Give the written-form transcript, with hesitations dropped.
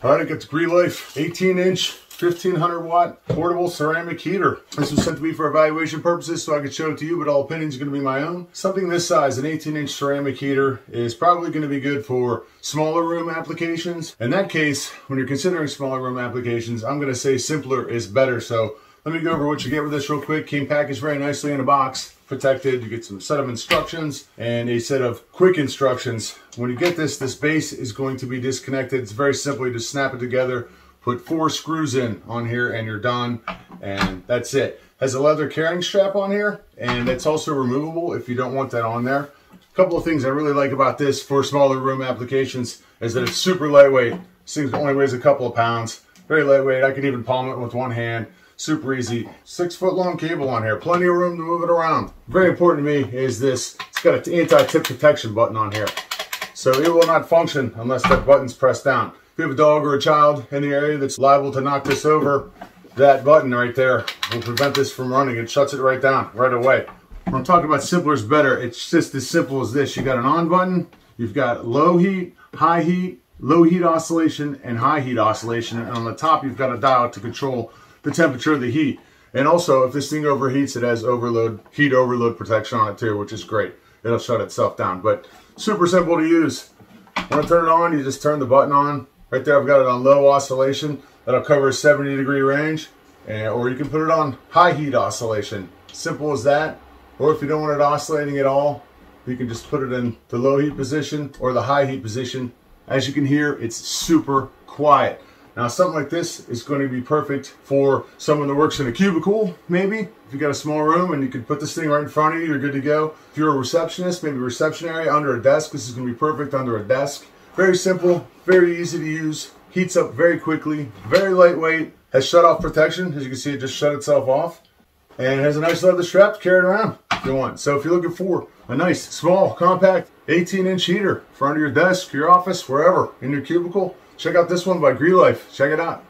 All right, I got the Grelife 18-inch, 1500 watt portable ceramic heater. This was sent to me for evaluation purposes so I could show it to you, but all opinions are going to be my own. Something this size, an 18-inch ceramic heater, is probably going to be good for smaller room applications. In that case, when you're considering smaller room applications, I'm going to say simpler is better. So let me go over what you get with this real quick. Came packaged very nicely in a box, protected. You get some set of instructions and a set of quick instructions. When you get this base is going to be disconnected. It's very simple. You just snap it together, put 4 screws in on here, and you're done. And that's it. Has a leather carrying strap on here, and it's also removable if you don't want that on there. A couple of things I really like about this for smaller room applications is that it's super lightweight. This thing only weighs a couple of pounds. Very lightweight. I could even palm it with one hand. Super easy. 6-foot long cable on here. Plenty of room to move it around. Very important to me is this. It's got an anti-tip protection button on here. So it will not function unless that button's pressed down. If you have a dog or a child in the area that's liable to knock this over, that button right there will prevent this from running. It shuts it right down right away. When I'm talking about simpler is better, it's just as simple as this. You got an on button, you've got low heat, high heat, low heat oscillation, and high heat oscillation. And on the top, you've got a dial to control the temperature of the heat. And also, if this thing overheats, it has heat overload protection on it too, which is great. It'll shut itself down, but super simple to use. When I turn it on, you just turn the button on. Right there, I've got it on low oscillation. That'll cover a 70-degree range. Or you can put it on high heat oscillation. Simple as that. Or if you don't want it oscillating at all, you can just put it in the low heat position or the high heat position. As you can hear, it's super quiet. Now, something like this is going to be perfect for someone that works in a cubicle, maybe. If you got a small room and you can put this thing right in front of you, you're good to go. If you're a receptionist, maybe a reception area under a desk, this is going to be perfect under a desk. Very simple, very easy to use, heats up very quickly, very lightweight, has shut-off protection. As you can see, it just shut itself off. And it has a nice leather strap to carry it around if you want. So if you're looking for a nice, small, compact 18-inch heater for under your desk, your office, wherever, in your cubicle, check out this one by Grelife. Check it out.